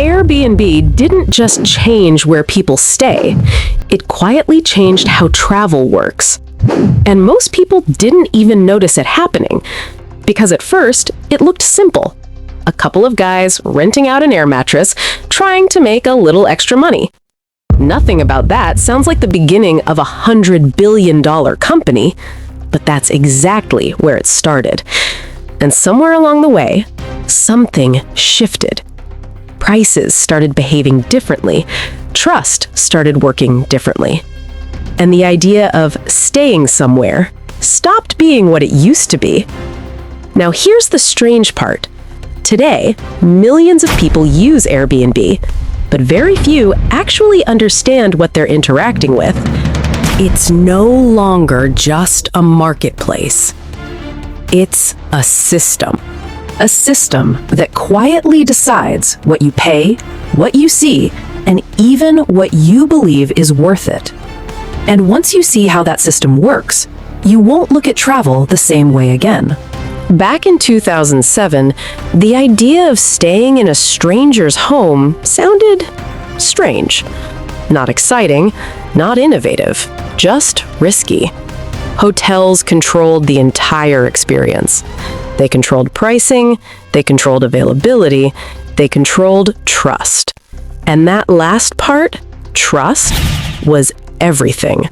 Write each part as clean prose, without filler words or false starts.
Airbnb didn't just change where people stay, it quietly changed how travel works. And most people didn't even notice it happening, because at first, it looked simple. A couple of guys renting out an air mattress, trying to make a little extra money. Nothing about that sounds like the beginning of a $100 billion company, but that's exactly where it started. And somewhere along the way, something shifted. Prices started behaving differently. Trust started working differently. And the idea of staying somewhere stopped being what it used to be. Now here's the strange part. Today, millions of people use Airbnb, but very few actually understand what they're interacting with. It's no longer just a marketplace. It's a system. A system that quietly decides what you pay, what you see, and even what you believe is worth it. And once you see how that system works, you won't look at travel the same way again. Back in 2007, the idea of staying in a stranger's home sounded strange. Not exciting, not innovative, just risky. Hotels controlled the entire experience. They controlled pricing, they controlled availability, they controlled trust. And that last part, trust, was everything.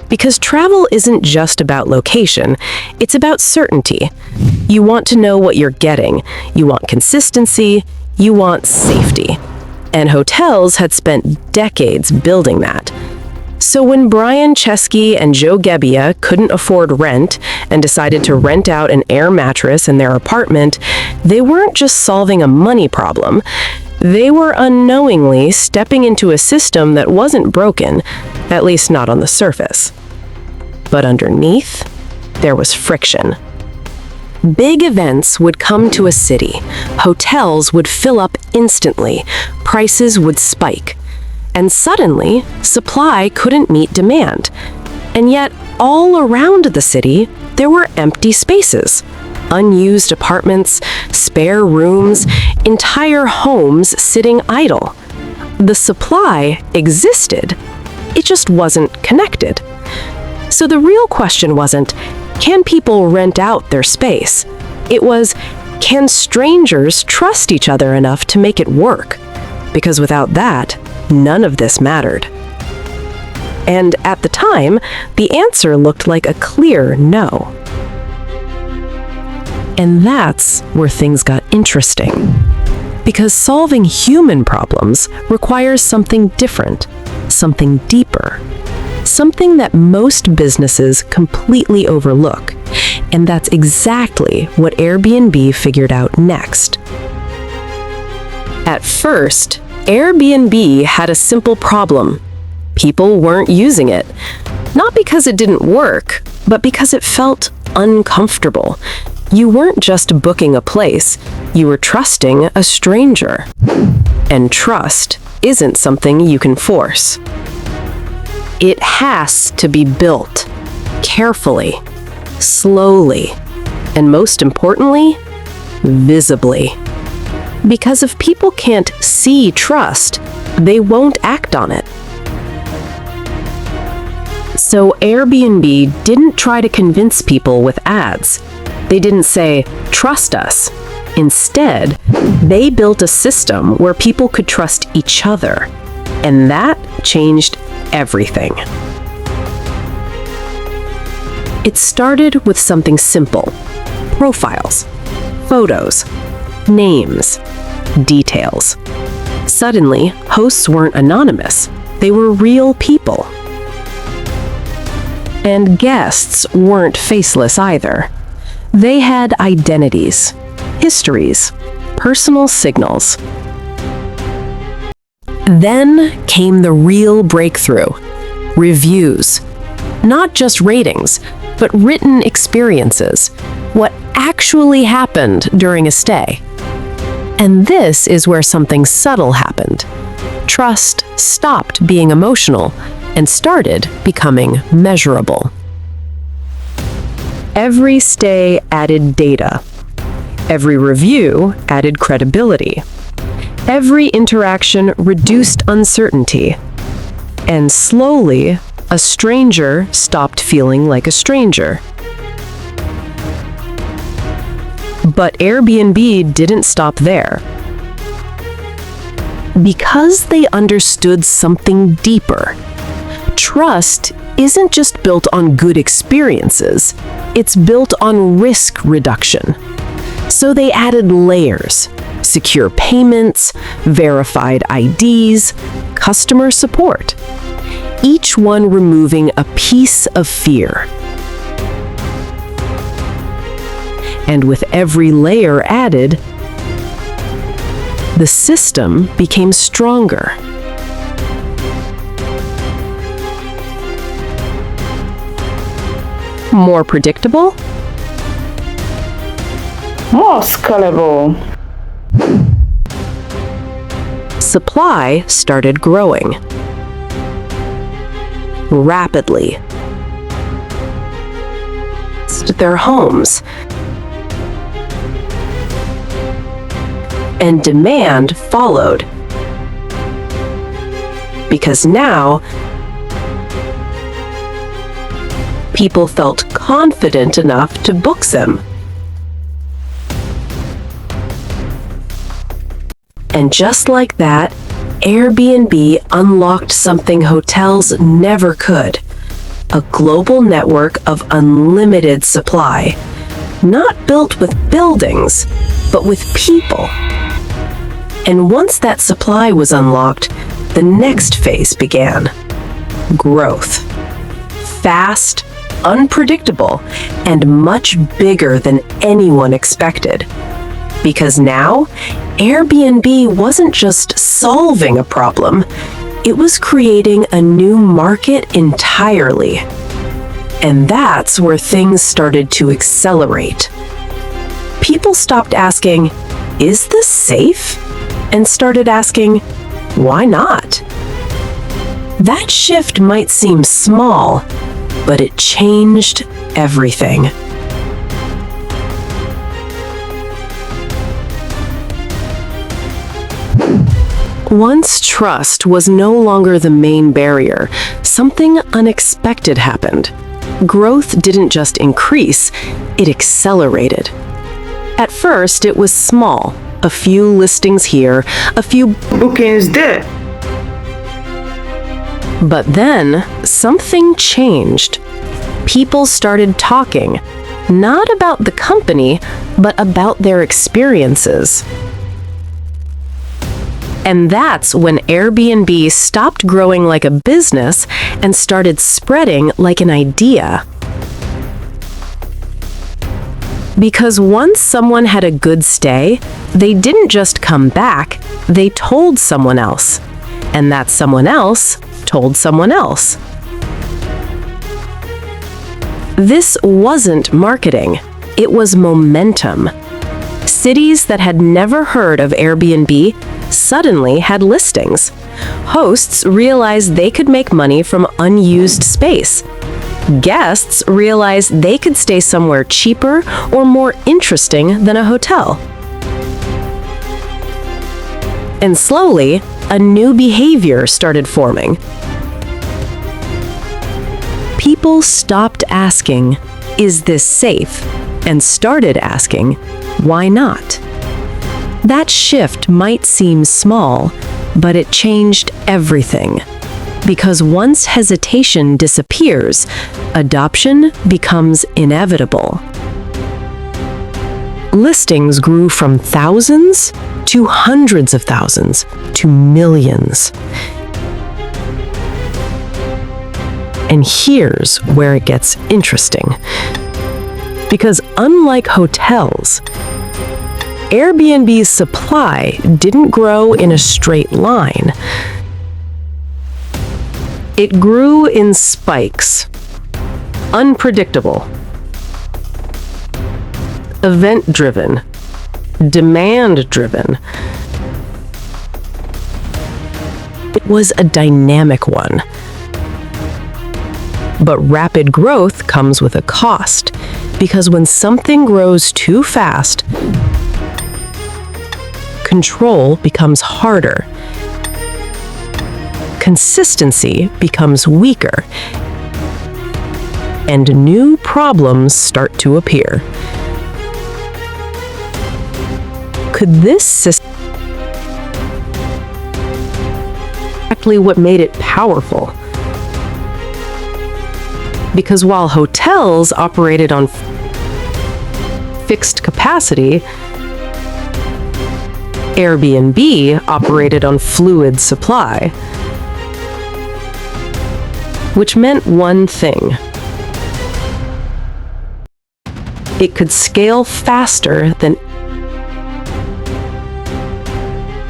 Because travel isn't just about location, it's about certainty. You want to know what you're getting, you want consistency, you want safety. And hotels had spent decades building that. So when Brian Chesky and Joe Gebbia couldn't afford rent and decided to rent out an air mattress in their apartment, they weren't just solving a money problem. They were unknowingly stepping into a system that wasn't broken, at least not on the surface. But underneath, there was friction. Big events would come to a city, hotels would fill up instantly, prices would spike, and suddenly, supply couldn't meet demand. And yet, all around the city, there were empty spaces. Unused apartments, spare rooms, entire homes sitting idle. The supply existed, it just wasn't connected. So the real question wasn't, can people rent out their space? It was, can strangers trust each other enough to make it work? Because without that, none of this mattered. And at the time, the answer looked like a clear no. And that's where things got interesting. Because solving human problems requires something different, something deeper, something that most businesses completely overlook. And that's exactly what Airbnb figured out next. At first, Airbnb had a simple problem. People weren't using it. Not because it didn't work, but because it felt uncomfortable. You weren't just booking a place, you were trusting a stranger. And trust isn't something you can force. It has to be built carefully, slowly, and most importantly, visibly. Because if people can't see trust, they won't act on it. So Airbnb didn't try to convince people with ads. They didn't say, trust us. Instead, they built a system where people could trust each other. And that changed everything. It started with something simple: profiles, photos, names, details. Suddenly, hosts weren't anonymous. They were real people. And guests weren't faceless either. They had identities, histories, personal signals. Then came the real breakthrough: reviews. Not just ratings, but written experiences. What actually happened during a stay. And this is where something subtle happened. Trust stopped being emotional and started becoming measurable. Every stay added data. Every review added credibility. Every interaction reduced uncertainty. And slowly, a stranger stopped feeling like a stranger. But Airbnb didn't stop there. Because they understood something deeper. Trust isn't just built on good experiences, it's built on risk reduction. So they added layers, secure payments, verified IDs, customer support, each one removing a piece of fear. And with every layer added, the system became stronger. More predictable? More scalable. Supply started growing rapidly. Their homes. And demand followed. Because now, people felt confident enough to book them. And just like that, Airbnb unlocked something hotels never could: a global network of unlimited supply, not built with buildings, but with people. And once that supply was unlocked, the next phase began: growth. Fast, unpredictable, and much bigger than anyone expected. Because now, Airbnb wasn't just solving a problem, it was creating a new market entirely. And that's where things started to accelerate. People stopped asking, "Is this safe?" and started asking, "Why not?" That shift might seem small, but it changed everything. Once trust was no longer the main barrier, something unexpected happened. Growth didn't just increase, it accelerated. At first, it was small, a few listings here, a few Bookings there. But then, something changed. People started talking, not about the company, but about their experiences. And that's when Airbnb stopped growing like a business and started spreading like an idea. Because once someone had a good stay, they didn't just come back, they told someone else. And that someone else told someone else. This wasn't marketing, it was momentum. Cities that had never heard of Airbnb suddenly had listings. Hosts realized they could make money from unused space. Guests realized they could stay somewhere cheaper or more interesting than a hotel. And slowly, a new behavior started forming. People stopped asking, "Is this safe?" and started asking, "Why not?" That shift might seem small, but it changed everything. Because once hesitation disappears, adoption becomes inevitable. Listings grew from thousands to hundreds of thousands to millions. And here's where it gets interesting. Because unlike hotels, Airbnb's supply didn't grow in a straight line. It grew in spikes. Unpredictable. Event-driven. Demand-driven. It was a dynamic one. But rapid growth comes with a cost, because when something grows too fast, Control becomes harder. Consistency becomes weaker. And new problems start to appear. Could this system exactly what made it powerful? Because while hotels operated on fixed capacity, Airbnb operated on fluid supply, which meant one thing. It could scale faster than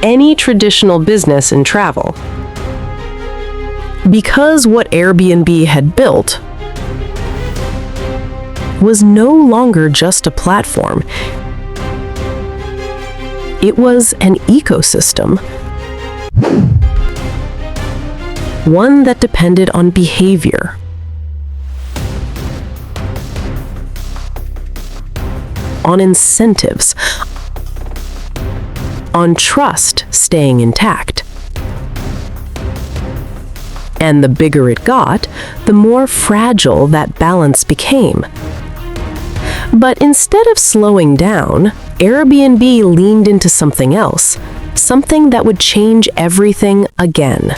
any traditional business in travel. Because what Airbnb had built was no longer just a platform. It was an ecosystem. One that depended on behavior. On incentives. On trust staying intact. And the bigger it got, the more fragile that balance became. But instead of slowing down, Airbnb leaned into something else, something that would change everything again.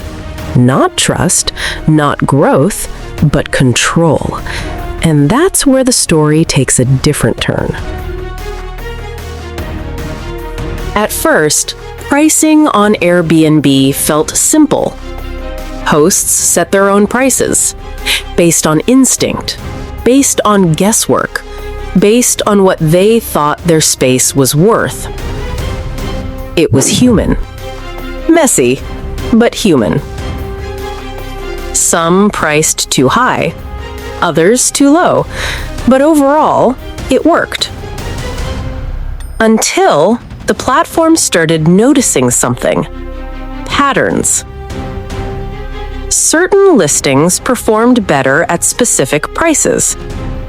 Not trust, not growth, but control. And that's where the story takes a different turn. At first, pricing on Airbnb felt simple. Hosts set their own prices, based on instinct, based on guesswork, based on what they thought their space was worth. It was human. Messy, but human. Some priced too high, others too low, but overall, it worked. Until the platform started noticing something. Patterns. Certain listings performed better at specific prices.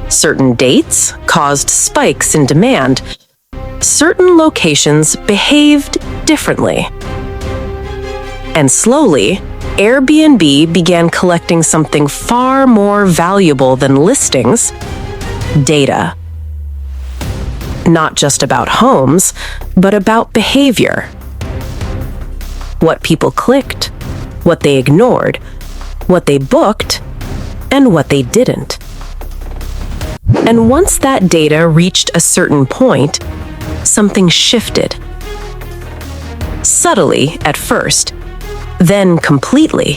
Certain dates caused spikes in demand. Certain locations behaved differently. And slowly, Airbnb began collecting something far more valuable than listings: data. Not just about homes, but about behavior. What people clicked, what they ignored, what they booked, and what they didn't. And once that data reached a certain point, something shifted. Subtly at first, then completely.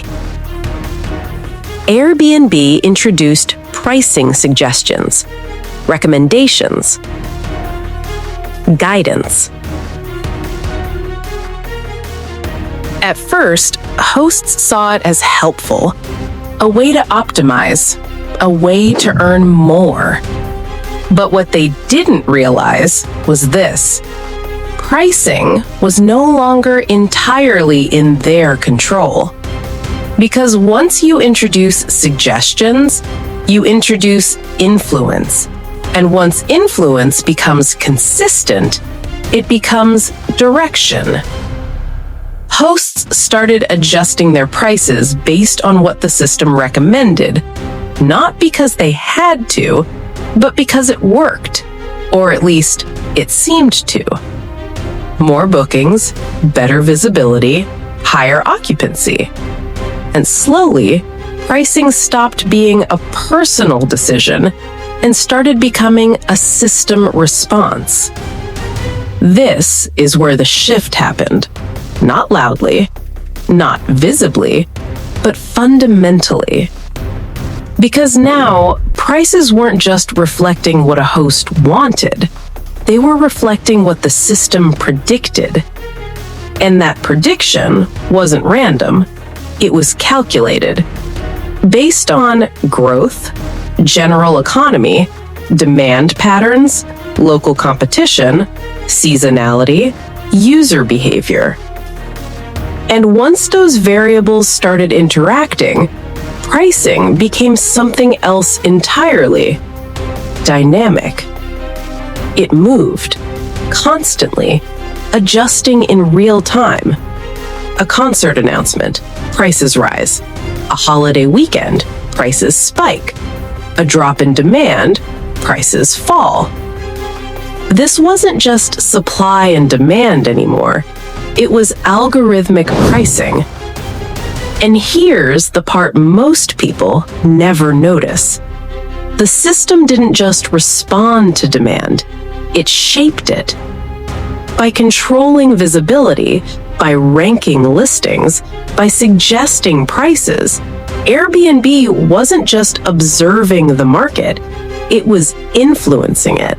Airbnb introduced pricing suggestions, recommendations, guidance. At first, hosts saw it as helpful, a way to optimize, a way to earn more. But what they didn't realize was this: pricing was no longer entirely in their control. Because once you introduce suggestions, you introduce influence. And once influence becomes consistent, it becomes direction. Hosts started adjusting their prices based on what the system recommended, not because they had to, but because it worked, or at least it seemed to. More bookings, better visibility, higher occupancy. And slowly, pricing stopped being a personal decision and started becoming a system response. This is where the shift happened. Not loudly, not visibly, but fundamentally. Because now, prices weren't just reflecting what a host wanted. They were reflecting what the system predicted. And that prediction wasn't random. It was calculated. Based on growth, general economy, demand patterns, local competition, seasonality, user behavior. And once those variables started interacting, pricing became something else entirely: dynamic. It moved, constantly, adjusting in real time. A concert announcement, prices rise. A holiday weekend, prices spike. A drop in demand, prices fall. This wasn't just supply and demand anymore. It was algorithmic pricing. And here's the part most people never notice. The system didn't just respond to demand, it shaped it. By controlling visibility, by ranking listings, by suggesting prices, Airbnb wasn't just observing the market, it was influencing it.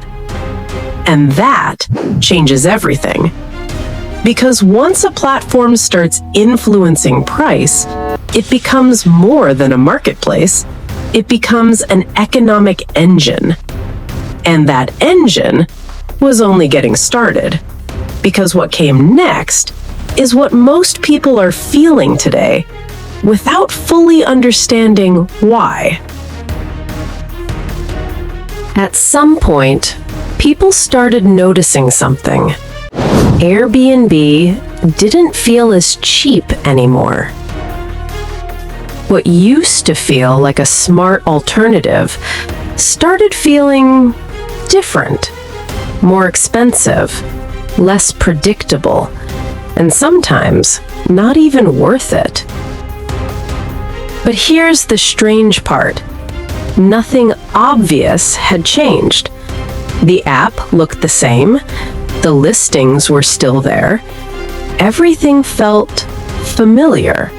And that changes everything. Because once a platform starts influencing price, it becomes more than a marketplace. It becomes an economic engine. And that engine was only getting started. Because what came next is what most people are feeling today without fully understanding why. At some point, people started noticing something. Airbnb didn't feel as cheap anymore. What used to feel like a smart alternative started feeling different, more expensive, less predictable, and sometimes not even worth it. But here's the strange part. Nothing obvious had changed. The app looked the same. The listings were still there. Everything felt familiar.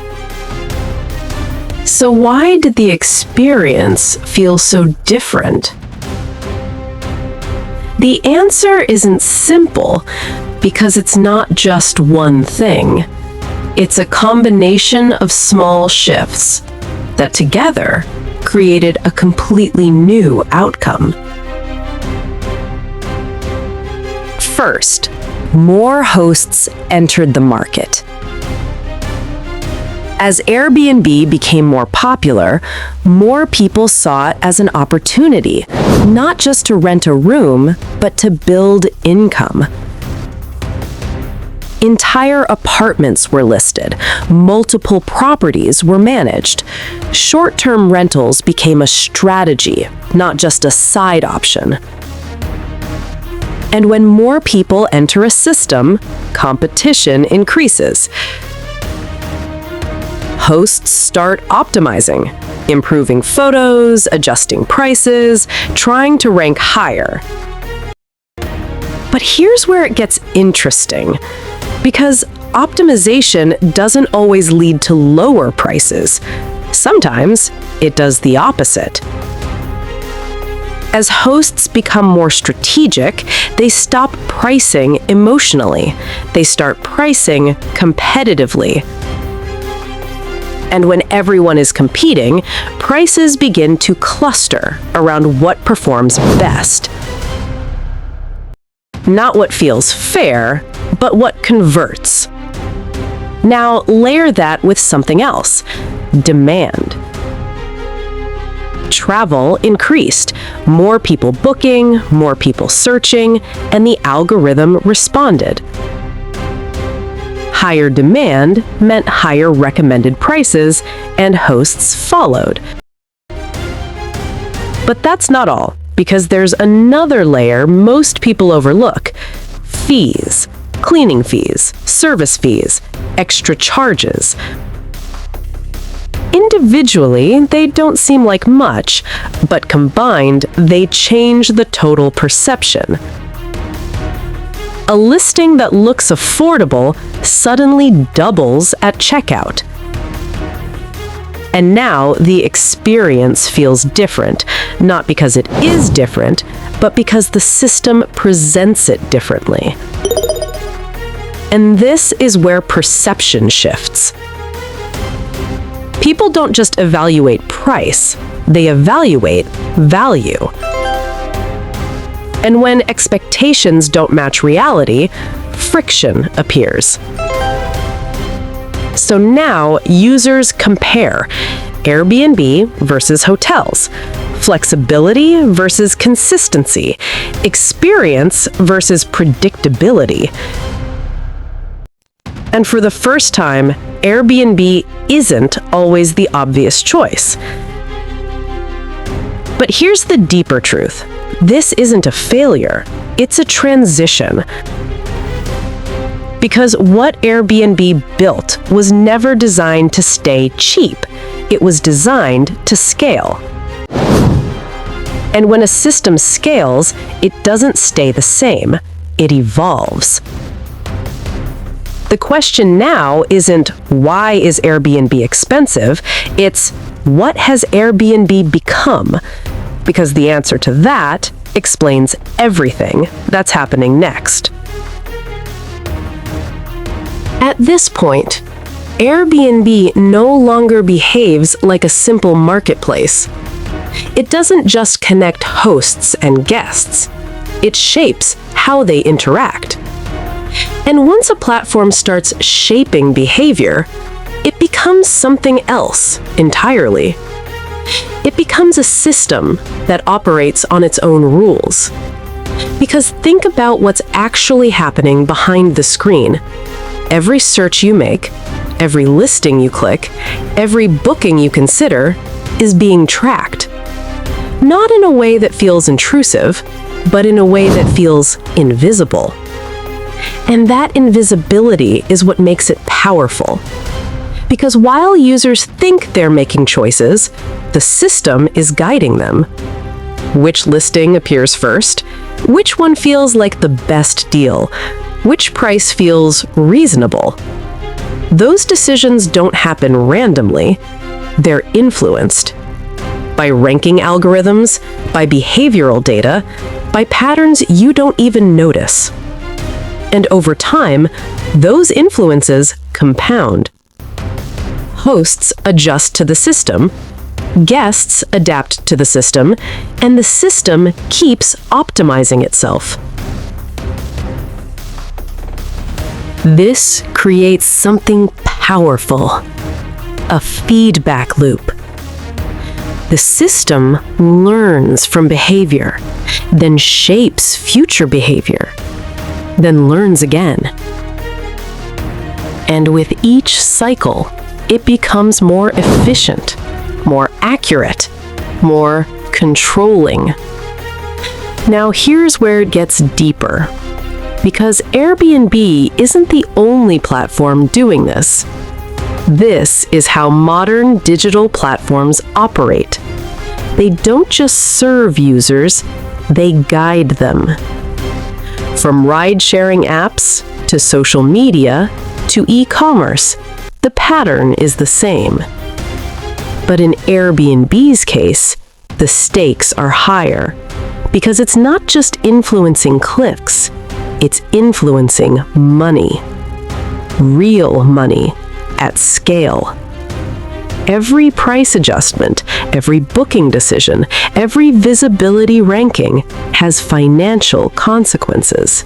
So why did the experience feel so different? The answer isn't simple because it's not just one thing. It's a combination of small shifts that together created a completely new outcome. First, more hosts entered the market. As Airbnb became more popular, more people saw it as an opportunity, not just to rent a room, but to build income. Entire apartments were listed. Multiple properties were managed. Short-term rentals became a strategy, not just a side option. And when more people enter a system, competition increases. Hosts start optimizing, improving photos, adjusting prices, trying to rank higher. But here's where it gets interesting, because optimization doesn't always lead to lower prices. Sometimes it does the opposite. As hosts become more strategic, they stop pricing emotionally. They start pricing competitively. And when everyone is competing, prices begin to cluster around what performs best. Not what feels fair, but what converts. Now layer that with something else: demand. Travel increased, more people booking, more people searching, and the algorithm responded. Higher demand meant higher recommended prices, and hosts followed. But that's not all, because there's another layer most people overlook: fees, cleaning fees, service fees, extra charges. Individually, they don't seem like much, but combined, they change the total perception. A listing that looks affordable suddenly doubles at checkout. And now the experience feels different, not because it is different, but because the system presents it differently. And this is where perception shifts. People don't just evaluate price, they evaluate value. And when expectations don't match reality, friction appears. So now users compare Airbnb versus hotels, flexibility versus consistency, experience versus predictability. And for the first time, Airbnb isn't always the obvious choice. But here's the deeper truth. This isn't a failure, it's a transition. Because what Airbnb built was never designed to stay cheap. It was designed to scale. And when a system scales, it doesn't stay the same. It evolves. The question now isn't why is Airbnb expensive? It's what has Airbnb become? Because the answer to that explains everything that's happening next. At this point, Airbnb no longer behaves like a simple marketplace. It doesn't just connect hosts and guests. It shapes how they interact. And once a platform starts shaping behavior, it becomes something else entirely. It becomes a system that operates on its own rules. Because think about what's actually happening behind the screen. Every search you make, every listing you click, every booking you consider is being tracked. Not in a way that feels intrusive, but in a way that feels invisible. And that invisibility is what makes it powerful. Because while users think they're making choices, the system is guiding them. Which listing appears first? Which one feels like the best deal? Which price feels reasonable? Those decisions don't happen randomly. They're influenced by ranking algorithms, by behavioral data, by patterns you don't even notice. And over time, those influences compound. Hosts adjust to the system, guests adapt to the system, and the system keeps optimizing itself. This creates something powerful, a feedback loop. The system learns from behavior, then shapes future behavior, then learns again. And with each cycle, it becomes more efficient, more accurate, more controlling. Now here's where it gets deeper. Because Airbnb isn't the only platform doing this. This is how modern digital platforms operate. They don't just serve users, they guide them. From ride-sharing apps to social media to e-commerce, the pattern is the same. But in Airbnb's case, the stakes are higher because it's not just influencing clicks, it's influencing money. Real money at scale. Every price adjustment, every booking decision, every visibility ranking has financial consequences.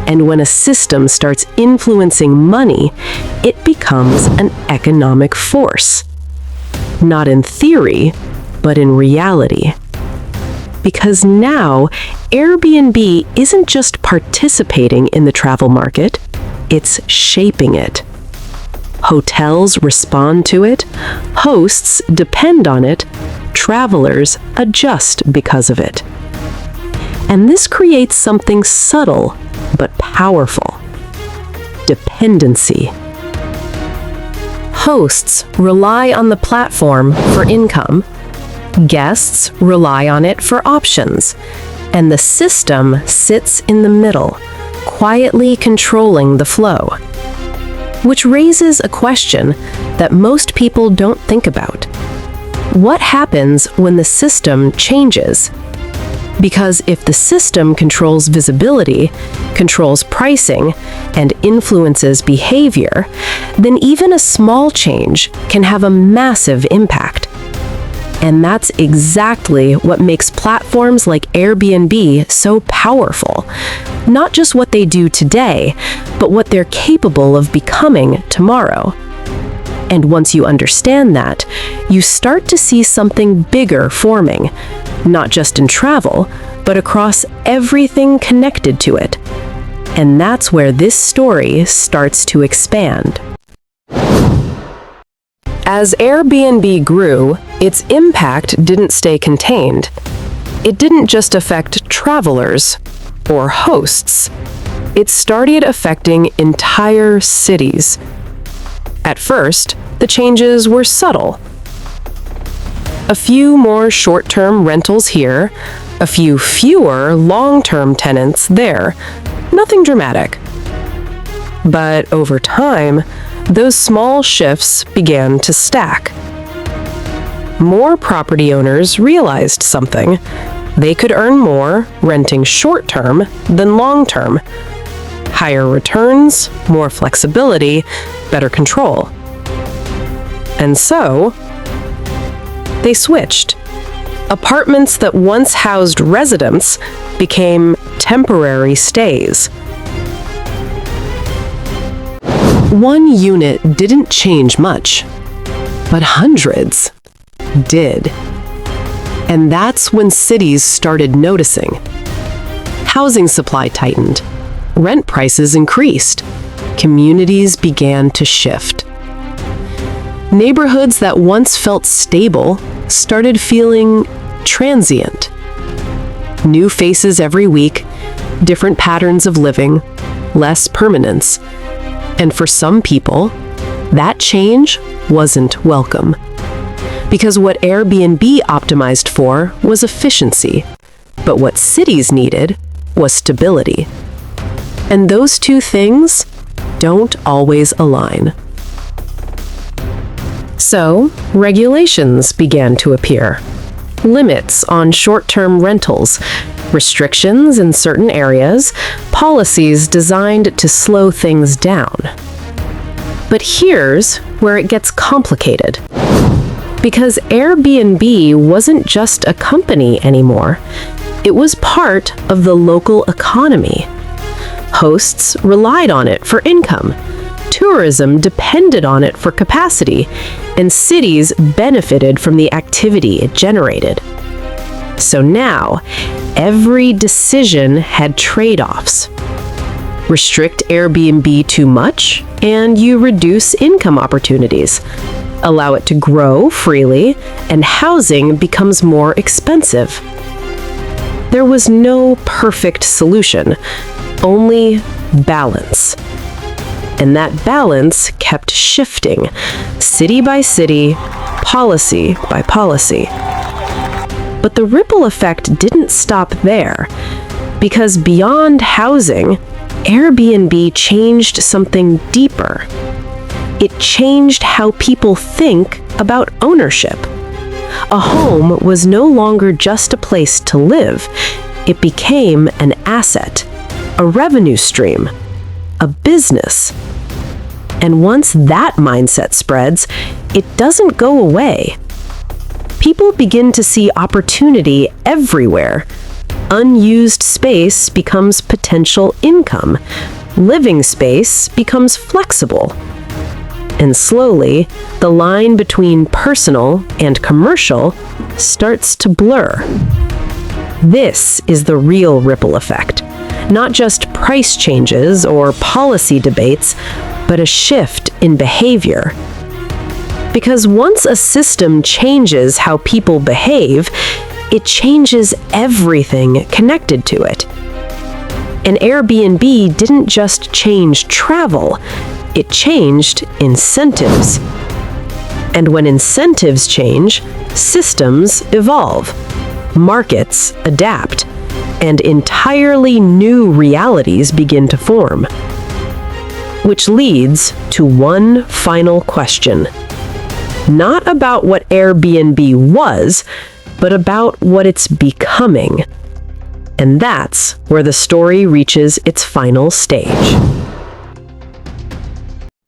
And when a system starts influencing money, it becomes an economic force. Not in theory, but in reality. Because now, Airbnb isn't just participating in the travel market, it's shaping it. Hotels respond to it, hosts depend on it, travelers adjust because of it. And this creates something subtle but powerful: dependency. Hosts rely on the platform for income, guests rely on it for options, and the system sits in the middle, quietly controlling the flow. Which raises a question that most people don't think about. What happens when the system changes? Because if the system controls visibility, controls pricing, and influences behavior, then even a small change can have a massive impact. And that's exactly what makes platforms like Airbnb so powerful. Not just what they do today, but what they're capable of becoming tomorrow. And once you understand that, you start to see something bigger forming, not just in travel, but across everything connected to it. And that's where this story starts to expand. As Airbnb grew, its impact didn't stay contained. It didn't just affect travelers or hosts. It started affecting entire cities. At first, the changes were subtle. A few more short-term rentals here, a few fewer long-term tenants there. Nothing dramatic. But over time, those small shifts began to stack. More property owners realized something. They could earn more renting short-term than long-term. Higher returns, more flexibility, better control. And so, they switched. Apartments that once housed residents became temporary stays. One unit didn't change much, but hundreds did. And that's when cities started noticing. Housing supply tightened. Rent prices increased. Communities began to shift. Neighborhoods that once felt stable started feeling transient. New faces every week, different patterns of living, less permanence. And for some people, that change wasn't welcome. Because what Airbnb optimized for was efficiency, but what cities needed was stability. And those two things don't always align. So, regulations began to appear. Limits on short-term rentals, restrictions in certain areas, policies designed to slow things down. But here's where it gets complicated. Because Airbnb wasn't just a company anymore, it was part of the local economy. Hosts relied on it for income. Tourism depended on it for capacity, and cities benefited from the activity it generated. So now, every decision had trade-offs. Restrict Airbnb too much, and you reduce income opportunities. Allow it to grow freely, and housing becomes more expensive. There was no perfect solution, only balance. And that balance kept shifting, city by city, policy by policy. But the ripple effect didn't stop there, because beyond housing, Airbnb changed something deeper. It changed how people think about ownership. A home was no longer just a place to live. It became an asset, a revenue stream, a business. And once that mindset spreads, it doesn't go away. People begin to see opportunity everywhere. Unused space becomes potential income. Living space becomes flexible. And slowly, the line between personal and commercial starts to blur. This is the real ripple effect. Not just price changes or policy debates, but a shift in behavior. Because once a system changes how people behave, it changes everything connected to it. And Airbnb didn't just change travel, it changed incentives. And when incentives change, systems evolve, markets adapt, and entirely new realities begin to form. Which leads to one final question. Not about what Airbnb was, but about what it's becoming. And that's where the story reaches its final stage.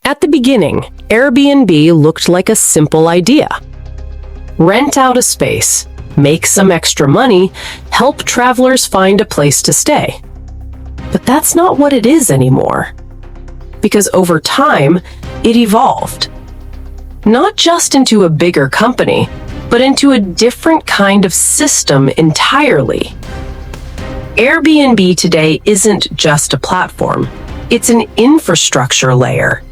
At the beginning, Airbnb looked like a simple idea. Rent out a space, make some extra money, help travelers find a place to stay. But that's not what it is anymore. Because over time, it evolved. Not just into a bigger company, but into a different kind of system entirely. Airbnb today isn't just a platform. It's an infrastructure layer.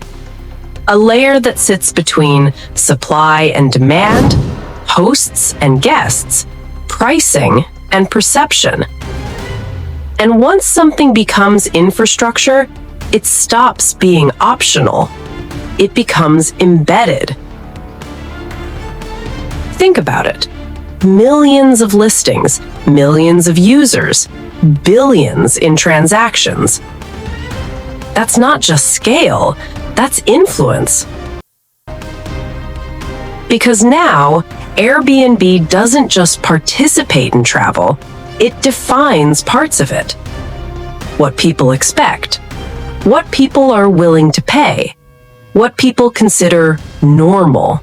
A layer that sits between supply and demand, hosts and guests, pricing and perception. And once something becomes infrastructure, it stops being optional. It becomes embedded. Think about it. Millions of listings, millions of users, billions in transactions. That's not just scale, that's influence. Because now, Airbnb doesn't just participate in travel, it defines parts of it. What people expect, what people are willing to pay, what people consider normal.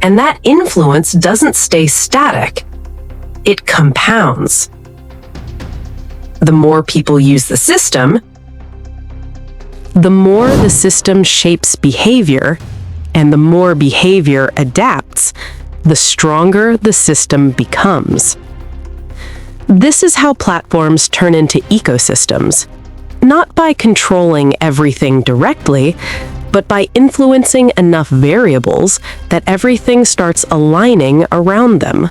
And that influence doesn't stay static, it compounds. The more people use the system, the more the system shapes behavior, and the more behavior adapts, the stronger the system becomes. This is how platforms turn into ecosystems, not by controlling everything directly, but by influencing enough variables that everything starts aligning around them.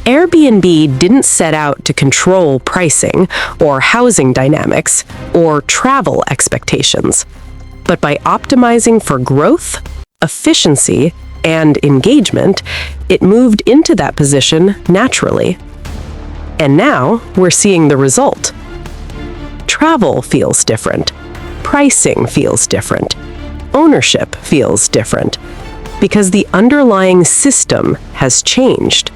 Airbnb didn't set out to control pricing or housing dynamics or travel expectations, but by optimizing for growth, efficiency, and engagement, it moved into that position naturally. And now we're seeing the result. Travel feels different. Pricing feels different. Ownership feels different. Because the underlying system has changed.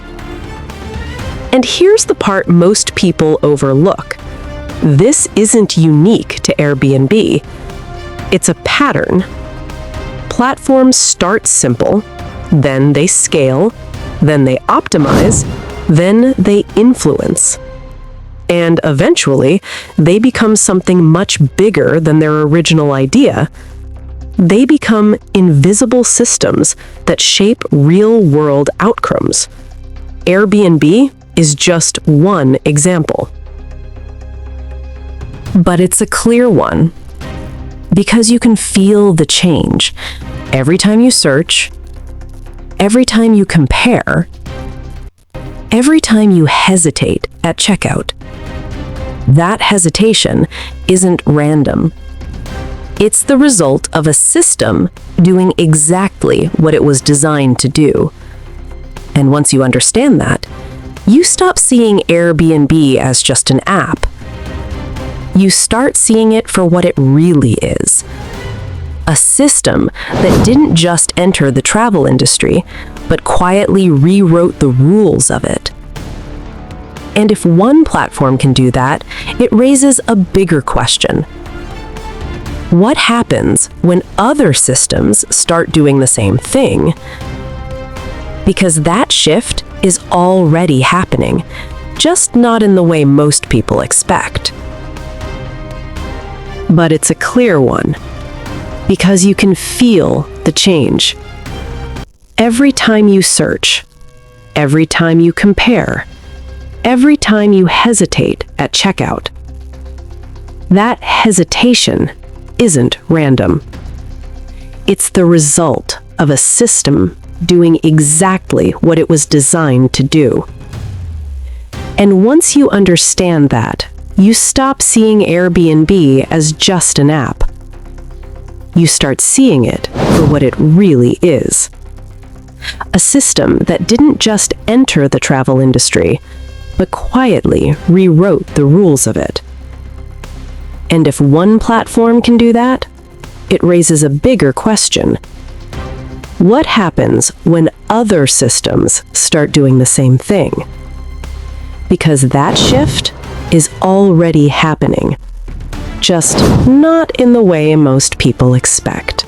And here's the part most people overlook. This isn't unique to Airbnb. It's a pattern. Platforms start simple, then they scale, then they optimize, then they influence. And eventually, they become something much bigger than their original idea. They become invisible systems that shape real-world outcomes. Airbnb is just one example. But it's a clear one, because you can feel the change every time you search, every time you compare, every time you hesitate at checkout. That hesitation isn't random. It's the result of a system doing exactly what it was designed to do. And once you understand that, you stop seeing Airbnb as just an app. You start seeing it for what it really is. A system that didn't just enter the travel industry, but quietly rewrote the rules of it. And if one platform can do that, it raises a bigger question. What happens when other systems start doing the same thing? Because that shift is already happening, just not in the way most people expect. But it's a clear one, because you can feel the change. Every time you search, every time you compare, every time you hesitate at checkout. That hesitation isn't random. It's the result of a system doing exactly what it was designed to do. And once you understand that, you stop seeing Airbnb as just an app. You start seeing it for what it really is. A system that didn't just enter the travel industry, but quietly rewrote the rules of it. And if one platform can do that, it raises a bigger question. What happens when other systems start doing the same thing? Because that shift is already happening, just not in the way most people expect.